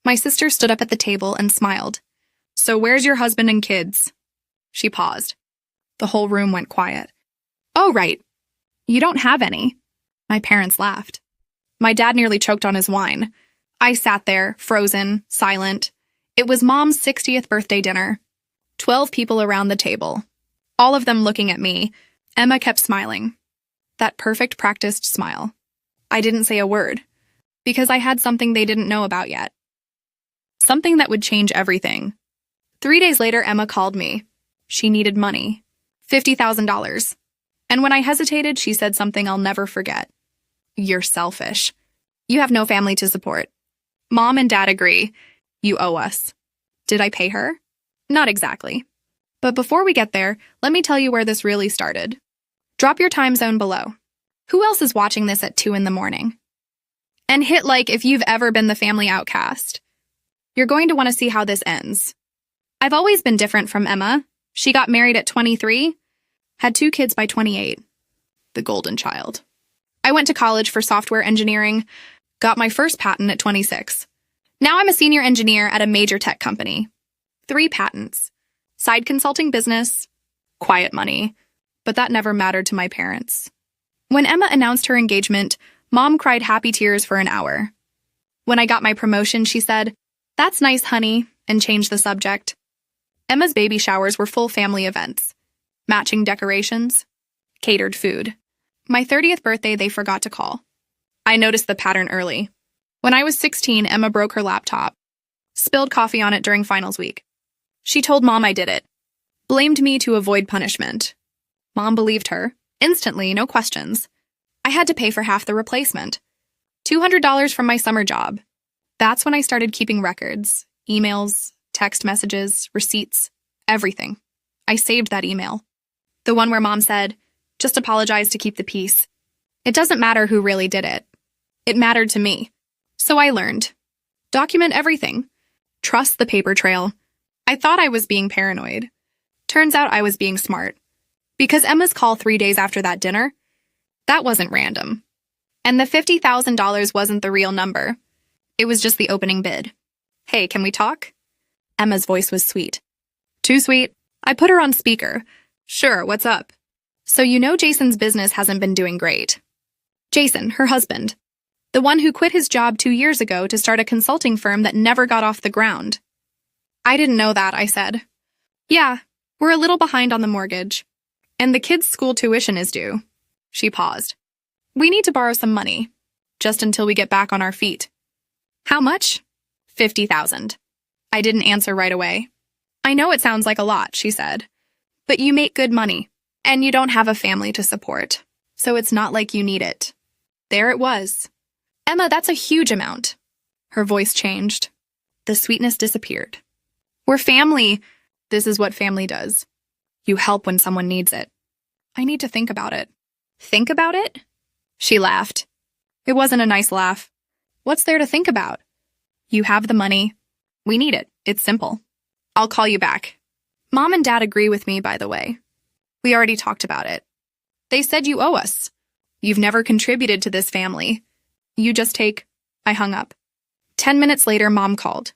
My sister stood up at the table and smiled. So where's your husband and kids? She paused. The whole room went quiet. Oh, right. You don't have any. My parents laughed. My dad nearly choked on his wine. I sat there, frozen, silent. It was Mom's 60th birthday dinner. 12 people around the table. All of them looking at me. Emma kept smiling. That perfect practiced smile. I didn't say a word, because I had something they didn't know about yet. Something that would change everything. 3 days later, Emma called me. She needed money. $50,000. And when I hesitated, she said something I'll never forget. You're selfish. You have no family to support. Mom and Dad agree. You owe us. Did I pay her? Not exactly. But before we get there, let me tell you where this really started. Drop your time zone below. Who else is watching this at 2 a.m? And hit like if you've ever been the family outcast. You're going to want to see how this ends. I've always been different from Emma. She got married at 23, had 2 kids by 28. The golden child. I went to college for software engineering, got my first patent at 26. Now I'm a senior engineer at a major tech company. 3 patents. Side consulting business. Quiet money. But that never mattered to my parents. When Emma announced her engagement, Mom cried happy tears for an hour. When I got my promotion, she said, "That's nice, honey," and changed the subject. Emma's baby showers were full family events. Matching decorations. Catered food. My 30th birthday, they forgot to call. I noticed the pattern early. When I was 16, Emma broke her laptop. Spilled coffee on it during finals week. She told Mom I did it. Blamed me to avoid punishment. Mom believed her. Instantly, no questions. I had to pay for half the replacement. $200 from my summer job. That's when I started keeping records. Emails, text messages, receipts, everything. I saved that email. The one where Mom said, "Just apologize to keep the peace. It doesn't matter who really did it. It mattered to me." So I learned. Document everything. Trust the paper trail. I thought I was being paranoid. Turns out I was being smart. Because Emma's call 3 days after that dinner, that wasn't random. And the $50,000 wasn't the real number. It was just the opening bid. "Hey, can we talk?" Emma's voice was sweet. Too sweet. I put her on speaker. "Sure, what's up?" "So you know Jason's business hasn't been doing great." Jason, her husband. The one who quit his job 2 years ago to start a consulting firm that never got off the ground. "I didn't know that," I said. "Yeah, we're a little behind on the mortgage. And the kids' school tuition is due." She paused. "We need to borrow some money, just until we get back on our feet." "How much?" $50,000. I didn't answer right away. "I know it sounds like a lot," she said. "But you make good money, and you don't have a family to support, so it's not like you need it." There it was. "Emma, that's a huge amount." Her voice changed. The sweetness disappeared. "We're family." "This is what family does. You help when someone needs it." "I need to think about it." "Think about it?" She laughed. It wasn't a nice laugh. "What's there to think about? You have the money. We need it. It's simple. I'll call you back." Mom and Dad agree with me, by the way. We already talked about it. They said you owe us. You've never contributed to this family. You just take... I hung up. 10 minutes later, Mom called.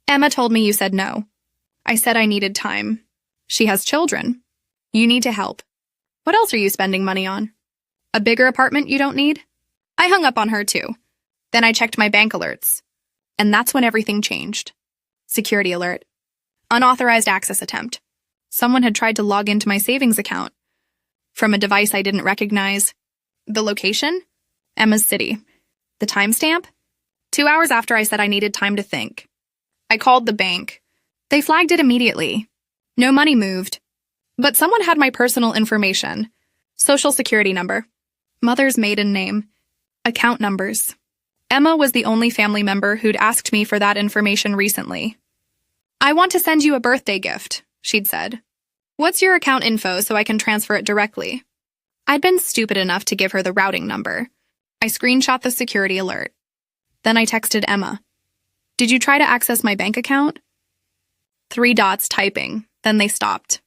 "Emma told me you said no." I said I needed time. "She has children. You need to help. What else are you spending money on? A bigger apartment you don't need?" I hung up on her too. Then I checked my bank alerts. And that's when everything changed. Security alert. Unauthorized access attempt. Someone had tried to log into my savings account. From a device I didn't recognize. The location? Emma's city. The timestamp? 2 hours after I said I needed time to think. I called the bank. They flagged it immediately. No money moved. But someone had my personal information. Social security number. Mother's maiden name. Account numbers. Emma was the only family member who'd asked me for that information recently. "I want to send you a birthday gift," she'd said. "What's your account info so I can transfer it directly?" I'd been stupid enough to give her the routing number. I screenshot the security alert. Then I texted Emma. "Did you try to access my bank account?" 3 dots typing, then they stopped.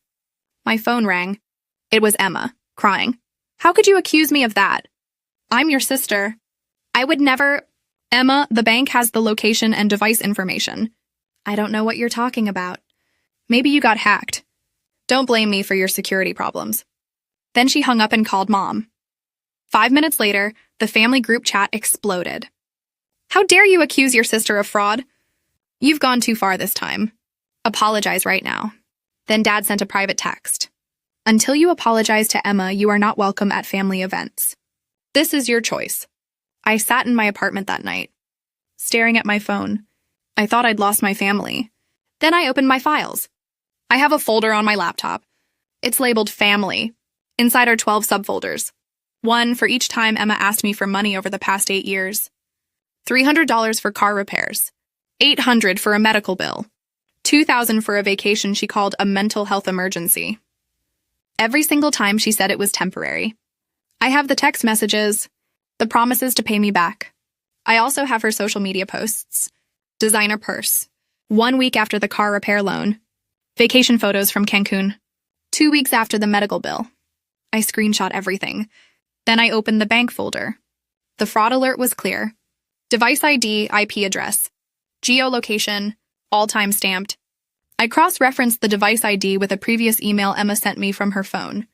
My phone rang. It was Emma, crying. "How could you accuse me of that? I'm your sister. I would never..." Emma, the bank has the location and device information. I don't know what you're talking about. Maybe you got hacked. Don't blame me for your security problems. Then she hung up and called Mom. 5 minutes later, the family group chat exploded. How dare you accuse your sister of fraud? You've gone too far this time. Apologize right now. Then Dad sent a private text. Until you apologize to Emma, you are not welcome at family events. This is your choice. I sat in my apartment that night, staring at my phone. I thought I'd lost my family. Then I opened my files. I have a folder on my laptop. It's labeled Family. Inside are 12 subfolders. One for each time Emma asked me for money over the past 8 years. $300 for car repairs. $800 for a medical bill. $2,000 for a vacation she called a mental health emergency. Every single time she said it was temporary. I have the text messages, the promises to pay me back. I also have her social media posts. Designer purse. 1 week after the car repair loan. Vacation photos from Cancun. 2 weeks after the medical bill. I screenshot everything. Then I opened the bank folder. The fraud alert was clear. Device ID, IP address. Geolocation, all time stamped. I cross-referenced the device ID with a previous email Emma sent me from her phone.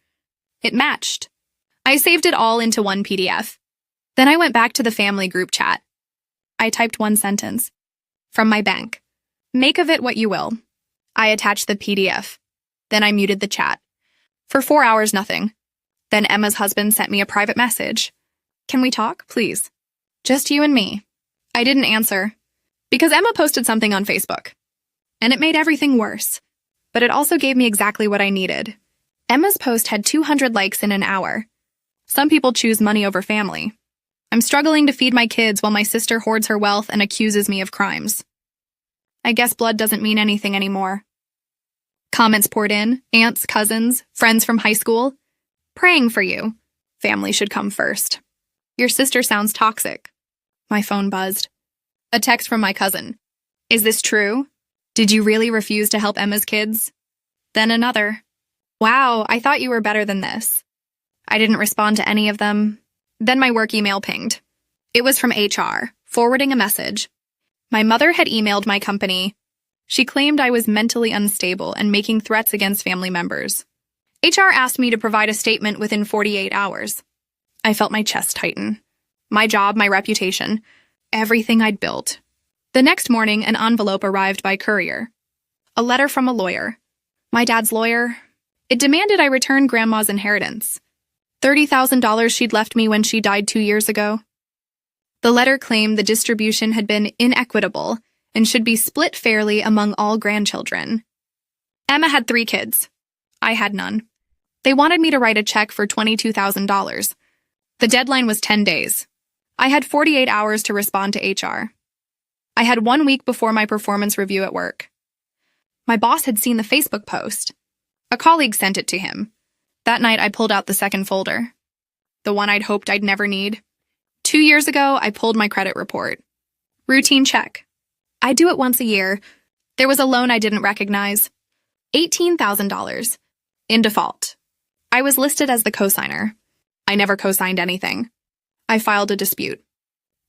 It matched. I saved it all into one PDF. Then I went back to the family group chat. I typed one sentence. From my bank. Make of it what you will. I attached the PDF. Then I muted the chat. For 4 hours, nothing. Then Emma's husband sent me a private message. Can we talk, please? Just you and me. I didn't answer. Because Emma posted something on Facebook. And it made everything worse. But it also gave me exactly what I needed. Emma's post had 200 likes in an hour. Some people choose money over family. I'm struggling to feed my kids while my sister hoards her wealth and accuses me of crimes. I guess blood doesn't mean anything anymore. Comments poured in, aunts, cousins, friends from high school. Praying for you. Family should come first. Your sister sounds toxic. My phone buzzed. A text from my cousin. Is this true? Did you really refuse to help Emma's kids? Then another. Wow, I thought you were better than this. I didn't respond to any of them. Then my work email pinged. It was from HR, forwarding a message. My mother had emailed my company. She claimed I was mentally unstable and making threats against family members. HR asked me to provide a statement within 48 hours. I felt my chest tighten. My job, my reputation, everything I'd built. The next morning, an envelope arrived by courier. A letter from a lawyer. My dad's lawyer. It demanded I return Grandma's inheritance. $30,000 she'd left me when she died 2 years ago. The letter claimed the distribution had been inequitable and should be split fairly among all grandchildren. Emma had 3 kids. I had none. They wanted me to write a check for $22,000. The deadline was 10 days. I had 48 hours to respond to HR. I had 1 week before my performance review at work. My boss had seen the Facebook post. A colleague sent it to him. That night, I pulled out the second folder. The one I'd hoped I'd never need. 2 years ago, I pulled my credit report. Routine check. I do it once a year. There was a loan I didn't recognize. $18,000. In default. I was listed as the cosigner. I never cosigned anything. I filed a dispute.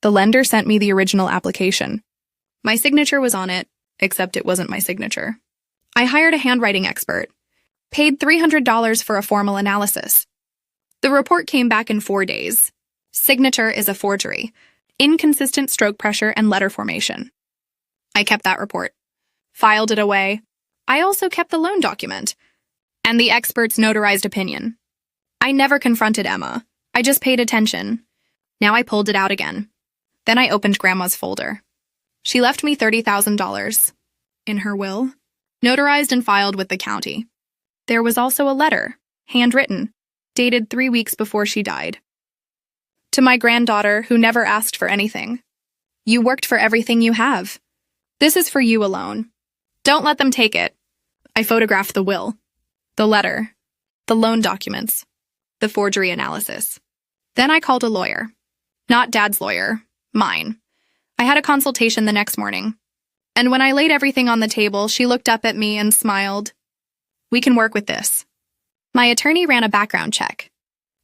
The lender sent me the original application. My signature was on it, except it wasn't my signature. I hired a handwriting expert. Paid $300 for a formal analysis. The report came back in 4 days. Signature is a forgery. Inconsistent stroke pressure and letter formation. I kept that report. Filed it away. I also kept the loan document. And the expert's notarized opinion. I never confronted Emma. I just paid attention. Now I pulled it out again. Then I opened Grandma's folder. She left me $30,000. In her will. Notarized and filed with the county. There was also a letter, handwritten, dated 3 weeks before she died. To my granddaughter, who never asked for anything. You worked for everything you have. This is for you alone. Don't let them take it. I photographed the will, the letter, the loan documents, the forgery analysis. Then I called a lawyer. Not Dad's lawyer, mine. I had a consultation the next morning. And when I laid everything on the table, she looked up at me and smiled. We can work with this. My attorney ran a background check.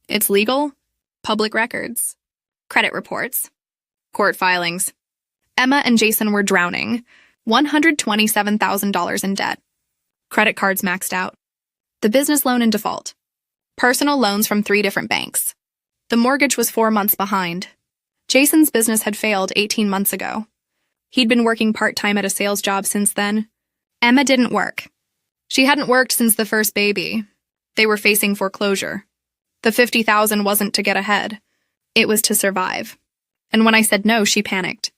It's legal, public records, credit reports, Court filings. Emma and Jason were drowning. $127,000 in debt. Credit cards maxed out. The business loan in default. Personal loans from 3 different banks. The mortgage was 4 months behind. Jason's business had failed 18 months ago. He'd been working part-time at a sales job since then. Emma didn't work. She hadn't worked since the first baby. They were facing foreclosure. The $50,000 wasn't to get ahead. It was to survive. And when I said no, she panicked.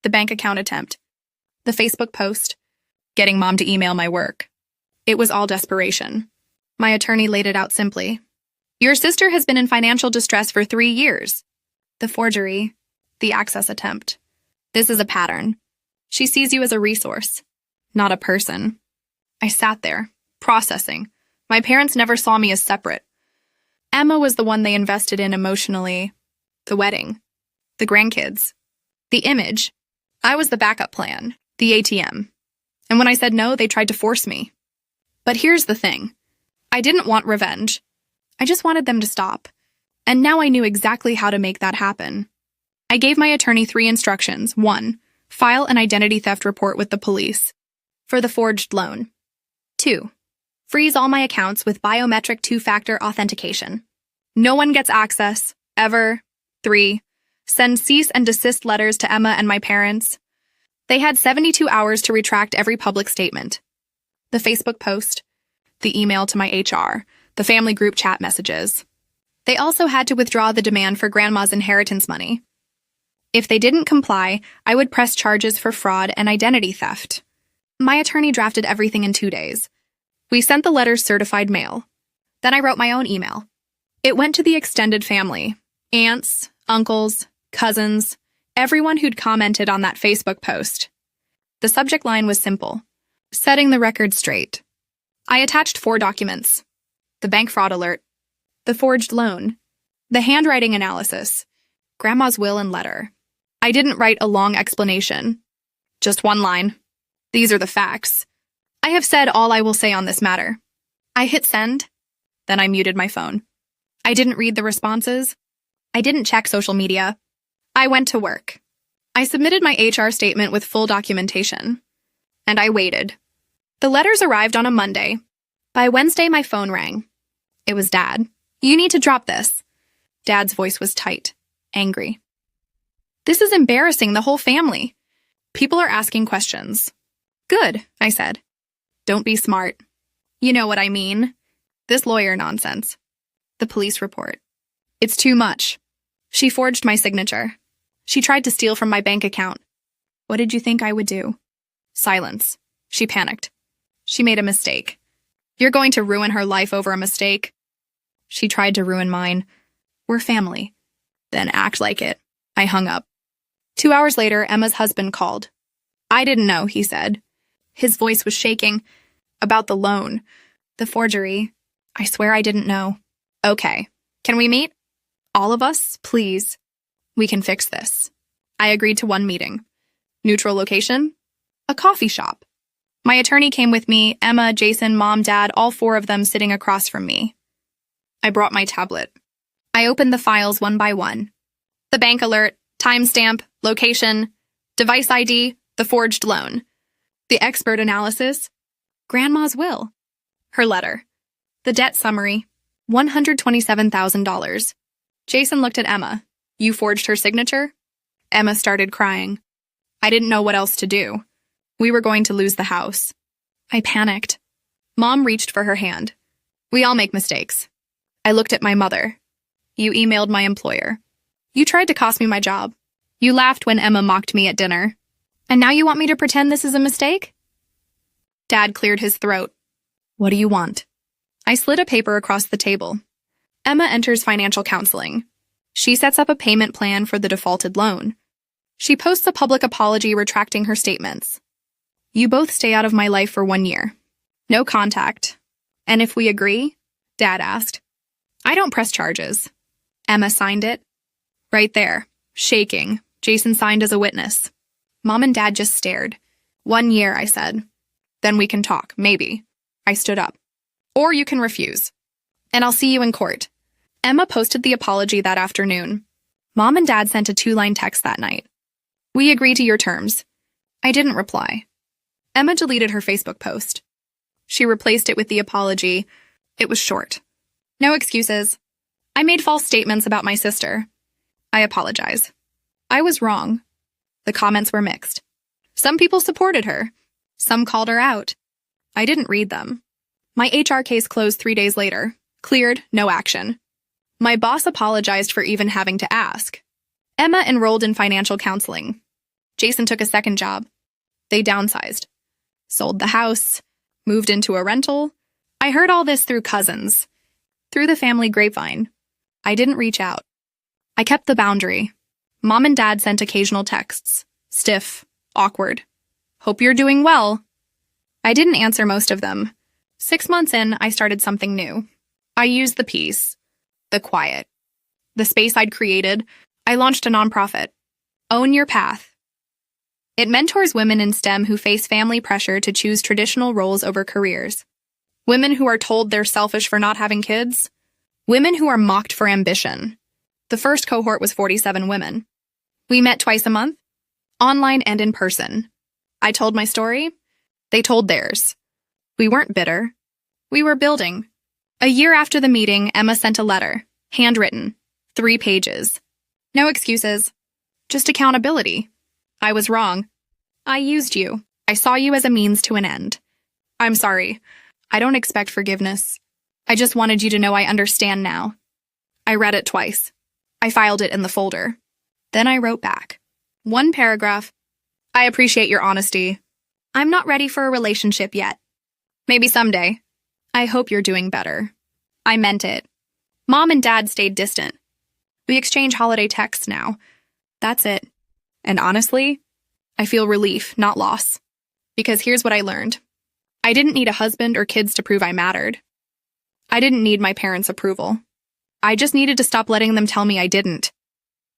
The bank account attempt. The Facebook post. Getting mom to email my work. It was all desperation. My attorney laid it out simply. Your sister has been in financial distress for 3 years. The forgery. The access attempt. This is a pattern. She sees you as a resource, not a person. I sat there, processing. My parents never saw me as separate. Emma was the one they invested in emotionally. The wedding. The grandkids. The image. I was the backup plan. The ATM. And when I said no, they tried to force me. But here's the thing. I didn't want revenge. I just wanted them to stop. And now I knew exactly how to make that happen. I gave my attorney 3 instructions. 1. File an identity theft report with the police for the forged loan. 2. Freeze all my accounts with biometric 2-factor authentication. No one gets access, ever. 3. Send cease and desist letters to Emma and my parents. They had 72 hours to retract every public statement. The Facebook post, the email to my HR, the family group chat messages. They also had to withdraw the demand for grandma's inheritance money. If they didn't comply, I would press charges for fraud and identity theft. My attorney drafted everything in 2 days. We sent the letters certified mail. Then I wrote my own email. It went to the extended family, aunts, uncles, cousins, everyone who'd commented on that Facebook post. The subject line was simple: setting the record straight. I attached 4 documents: the bank fraud alert, the forged loan, the handwriting analysis, Grandma's will and letter. I didn't write a long explanation. Just 1 line. These are the facts. I have said all I will say on this matter. I hit send. Then I muted my phone. I didn't read the responses. I didn't check social media. I went to work. I submitted my HR statement with full documentation. And I waited. The letters arrived on a Monday. By Wednesday, my phone rang. It was Dad. You need to drop this. Dad's voice was tight, angry. This is embarrassing the whole family. People are asking questions. Good, I said. Don't be smart. You know what I mean. This lawyer nonsense. The police report. It's too much. She forged my signature. She tried to steal from my bank account. What did you think I would do? Silence. She panicked. She made a mistake. You're going to ruin her life over a mistake. She tried to ruin mine. We're family. Then act like it. I hung up. 2 hours later, Emma's husband called. I didn't know, he said. His voice was shaking. About the loan. The forgery. I swear I didn't know. Okay. Can we meet? All of us, please. We can fix this. I agreed to 1 meeting. Neutral location? A coffee shop. My attorney came with me, Emma, Jason, Mom, Dad, all 4 of them sitting across from me. I brought my tablet. I opened the files one by one. The bank alert, timestamp, location, device ID, the forged loan. The expert analysis, Grandma's will. Her letter. The debt summary, $127,000. Jason looked at Emma. You forged her signature? Emma started crying. I didn't know what else to do. We were going to lose the house. I panicked. Mom reached for her hand. We all make mistakes. I looked at my mother. You emailed my employer. You tried to cost me my job. You laughed when Emma mocked me at dinner. And now you want me to pretend this is a mistake? Dad cleared his throat. What do you want? I slid a paper across the table. Emma enters financial counseling. She sets up a payment plan for the defaulted loan. She posts a public apology retracting her statements. You both stay out of my life for 1 year. No contact. And if we agree? Dad asked. I don't press charges. Emma signed it. Right there, shaking, Jason signed as a witness. Mom and Dad just stared. 1 year, I said. Then we can talk, maybe. I stood up. Or you can refuse. And I'll see you in court. Emma posted the apology that afternoon. Mom and Dad sent a 2-line text that night. We agree to your terms. I didn't reply. Emma deleted her Facebook post. She replaced it with the apology. It was short. No excuses. I made false statements about my sister. I apologize. I was wrong. The comments were mixed. Some people supported her. Some called her out. I didn't read them. My HR case closed 3 days later. Cleared, no action. My boss apologized for even having to ask. Emma enrolled in financial counseling. Jason took a second job. They downsized. Sold the house. Moved into a rental. I heard all this through cousins. Through the family grapevine. I didn't reach out. I kept the boundary. Mom and Dad sent occasional texts. Stiff. Awkward. Hope you're doing well. I didn't answer most of them. 6 months in, I started something new. I used the peace. The quiet. The space I'd created. I launched a nonprofit. Own Your Path. It mentors women in STEM who face family pressure to choose traditional roles over careers. Women who are told they're selfish for not having kids. Women who are mocked for ambition. The first cohort was 47 women. We met twice a month, online and in person. I told my story. They told theirs. We weren't bitter. We were building. A year after the meeting, Emma sent a letter, handwritten, 3 pages. No excuses, just accountability. I was wrong. I used you. I saw you as a means to an end. I'm sorry. I don't expect forgiveness. I just wanted you to know I understand now. I read it twice. I filed it in the folder. Then I wrote back. 1 paragraph. I appreciate your honesty. I'm not ready for a relationship yet. Maybe someday. I hope you're doing better. I meant it. Mom and Dad stayed distant. We exchange holiday texts now. That's it. And honestly, I feel relief, not loss. Because here's what I learned. I didn't need a husband or kids to prove I mattered. I didn't need my parents' approval. I just needed to stop letting them tell me I didn't.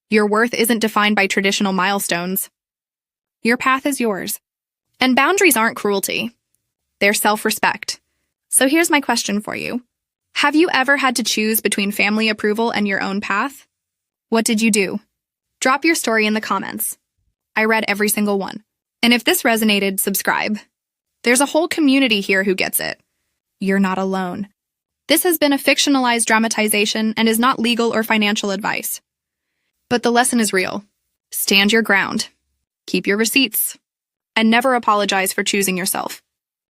Your worth isn't defined by traditional milestones. Your path is yours. And boundaries aren't cruelty. They're self-respect. So here's my question for you. Have you ever had to choose between family approval and your own path? What did you do? Drop your story in the comments. I read every single one. And if this resonated, subscribe. There's a whole community here who gets it. You're not alone. This has been a fictionalized dramatization and is not legal or financial advice. But the lesson is real. Stand your ground. Keep your receipts. And never apologize for choosing yourself.